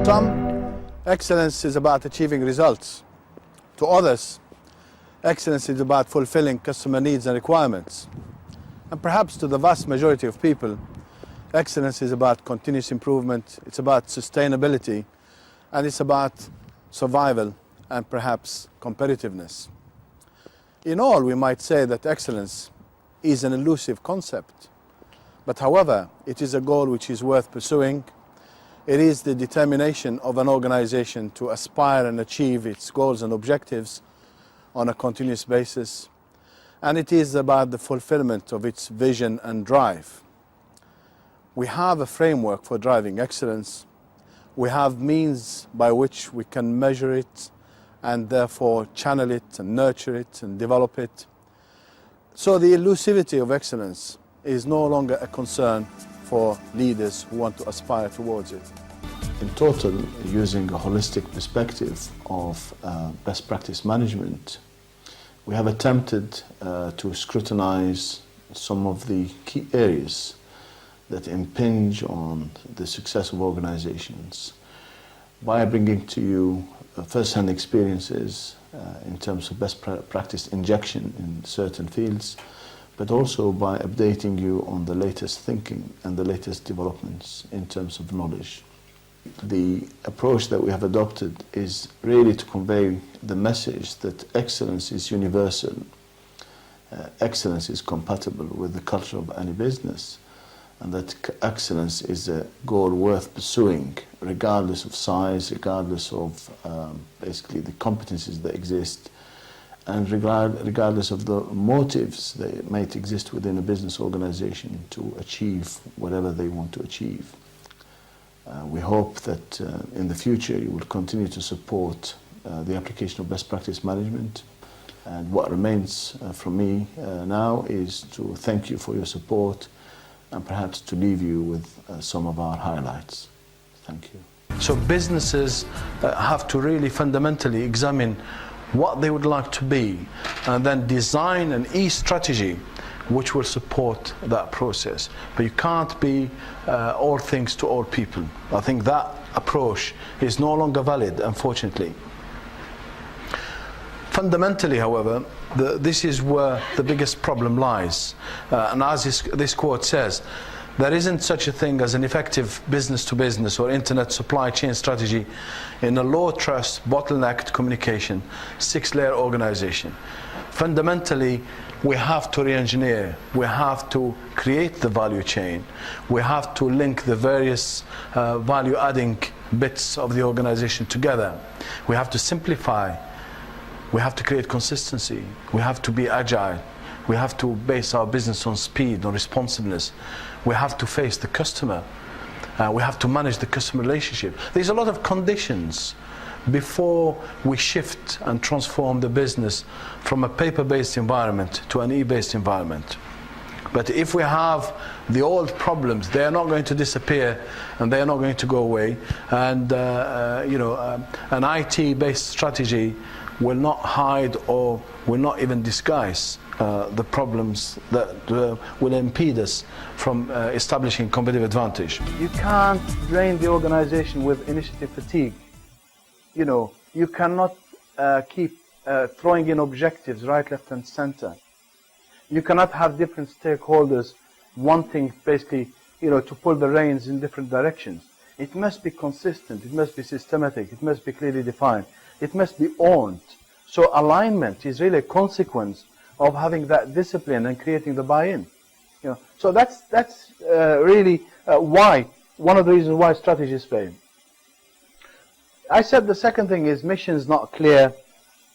Some, excellence is about achieving results. To others, excellence is about fulfilling customer needs and requirements. And perhaps to the vast majority of people, excellence is about continuous improvement, it's about sustainability, and it's about survival and perhaps competitiveness. In all, we might say that excellence is an elusive concept. But however, it is a goal which is worth pursuing. It is the determination of an organization to aspire and achieve its goals and objectives on a continuous basis. And it is about the fulfillment of its vision and drive. We have a framework for driving excellence. We have means by which we can measure it and therefore channel it and nurture it and develop it. So the elusivity of excellence is no longer a concern for leaders who want to aspire towards it. In total, using a holistic perspective of best practice management, we have attempted to scrutinize some of the key areas that impinge on the success of organizations by bringing to you first-hand experiences in terms of best practice injection in certain fields, but also by updating you on the latest thinking and the latest developments in terms of knowledge. The approach that we have adopted is really to convey the message that excellence is universal, excellence is compatible with the culture of any business, and that excellence is a goal worth pursuing regardless of size, regardless of basically the competencies that exist, and regardless of the motives that might exist within a business organization to achieve whatever they want to achieve. We hope that in the future you will continue to support the application of best practice management. And what remains from me now is to thank you for your support and perhaps to leave you with some of our highlights. Thank you. So businesses have to really fundamentally examine what they would like to be and then design an e-strategy which will support that process. But you can't be all things to all people. I think that approach is no longer valid, unfortunately. Fundamentally, however, this is where the biggest problem lies. And as this quote says, there isn't such a thing as an effective business-to-business or internet supply chain strategy in a low-trust, bottlenecked communication, six-layer organization. Fundamentally, we have to re-engineer, we have to create the value chain, we have to link the various value-adding bits of the organization together. We have to simplify, we have to create consistency, we have to be agile, we have to base our business on speed, on responsiveness. We have to face the customer. We have to manage the customer relationship. There's a lot of conditions before we shift and transform the business from a paper-based environment to an e-based environment. But if we have the old problems, they are not going to disappear and they are not going to go away. And an IT-based strategy will not hide or will not even disguise the problems that will impede us from establishing competitive advantage. You can't drain the organization with initiative fatigue. You cannot keep throwing in objectives right, left, and center. You cannot have different stakeholders wanting basically, to pull the reins in different directions. It must be consistent, it must be systematic, it must be clearly defined, it must be owned. So alignment is really a consequence of having that discipline and creating the buy-in. So that's really one of the reasons why strategies fail. I said the second thing is missions not clear,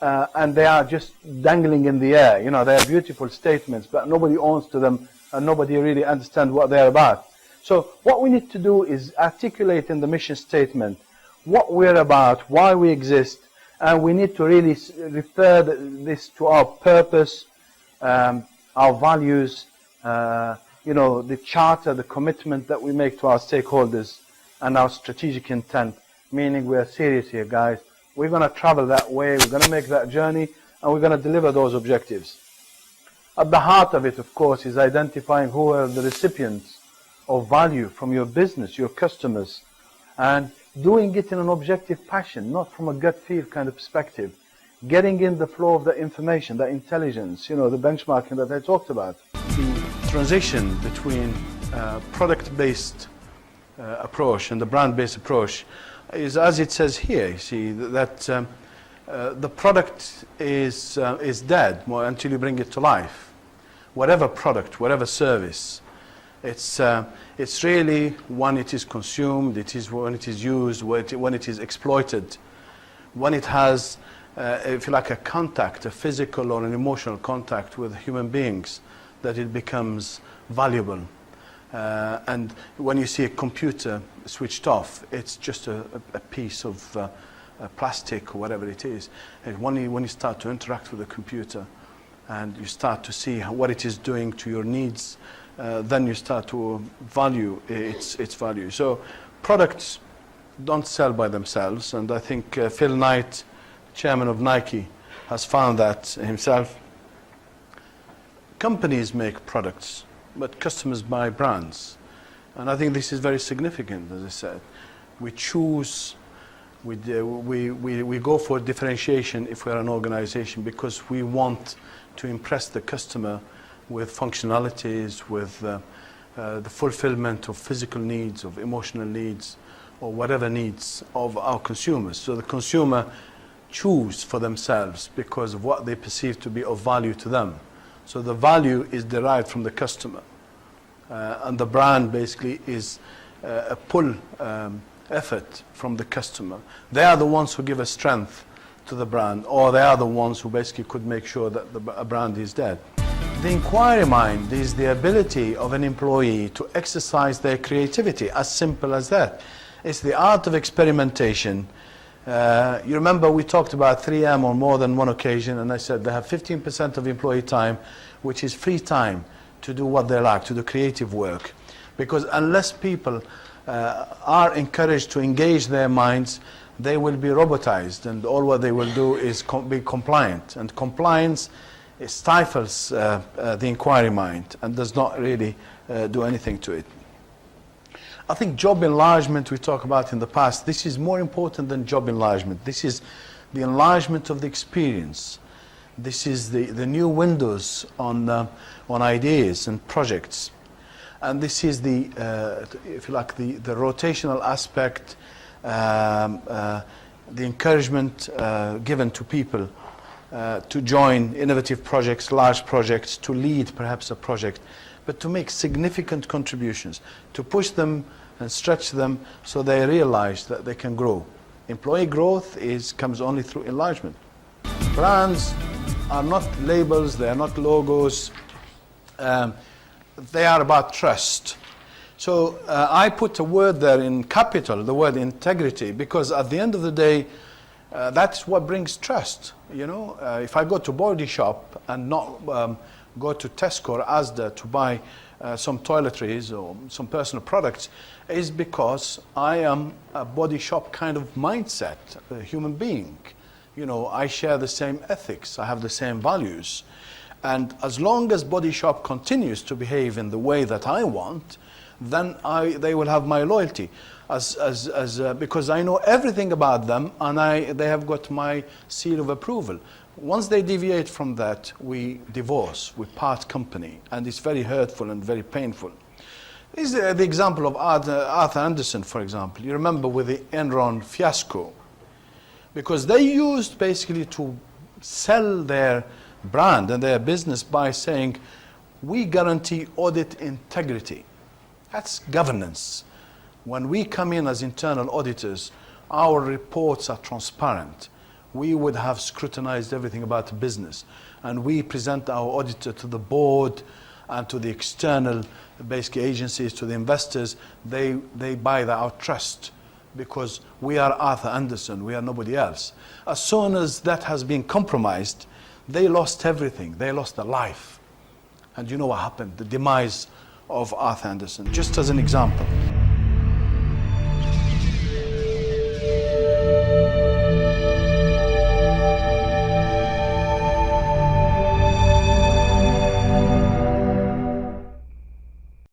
and they are just dangling in the air. They are beautiful statements, but nobody owns to them, and nobody really understands what they're about. So what we need to do is articulate in the mission statement what we're about, why we exist, and we need to really refer this to our purpose, our values, the charter, the commitment that we make to our stakeholders, and our strategic intent, meaning we're serious here, guys. We're going to travel that way, we're going to make that journey, and we're going to deliver those objectives. At the heart of it, of course, is identifying who are the recipients of value from your business, your customers, and doing it in an objective passion, not from a gut feel kind of perspective, getting in the flow of the information, the intelligence, the benchmarking that I talked about. The transition between product-based approach and the brand-based approach is, as it says here, you see, that the product is dead until you bring it to life. Whatever product, whatever service, it's really when it is consumed, it is when it is used, when it is exploited, when it has, if you like, a contact, a physical or an emotional contact with human beings, that it becomes valuable. And when you see a computer switched off, it's just a piece of plastic or whatever it is. And when you start to interact with the computer and you start to see what it is doing to your needs, then you start to value its value. So products don't sell by themselves, and I think Phil Knight, chairman of Nike, has found that himself. Companies make products, but customers buy brands. And I think this is very significant, as I said. We choose, we go for differentiation if we're an organization, because we want to impress the customer with functionalities, with the fulfillment of physical needs, of emotional needs, or whatever needs of our consumers. So the consumer choose for themselves because of what they perceive to be of value to them. So the value is derived from the customer. And the brand basically is a pull effort from the customer. They are the ones who give a strength to the brand, or they are the ones who basically could make sure that a brand is dead. The inquiry mind is the ability of an employee to exercise their creativity, as simple as that. It's the art of experimentation. You remember we talked about 3M on more than one occasion, and I said they have 15% of employee time, which is free time to do what they like, to do creative work. Because unless people are encouraged to engage their minds, they will be robotized, and all what they will do is be compliant. And compliance stifles the inquiry mind and does not really do anything to it. I think job enlargement we talked about in the past, this is more important than job enlargement. This is the enlargement of the experience. This is the new windows on ideas and projects. And this is the, if you like, the rotational aspect, the encouragement given to people to join innovative projects, large projects, to lead perhaps a project, but to make significant contributions, to push them and stretch them so they realize that they can grow. Employee growth comes only through enlargement. Brands are not labels, they are not logos, they are about trust. So I put a word there in capital, the word integrity, because at the end of the day, that's what brings trust. If I go to Body Shop and not go to Tesco or Asda to buy some toiletries or some personal products, is because I am a Body Shop kind of mindset, a human being. I share the same ethics, I have the same values. And as long as Body Shop continues to behave in the way that I want, then they will have my loyalty, because I know everything about them, and they have got my seal of approval. Once they deviate from that, we divorce, we part company, and it's very hurtful and very painful. This is the example of Arthur Andersen, for example. You remember with the Enron fiasco, because they used basically to sell their brand and their business by saying, we guarantee audit integrity. That's governance. When we come in as internal auditors, our reports are transparent. We would have scrutinized everything about the business, and we present our auditor to the board and to the external basic agencies, to the investors. They buy our trust because we are Arthur Andersen, we are nobody else. As soon as that has been compromised, they lost everything. They lost their life. And you know what happened? The demise of Arthur Andersen, just as an example.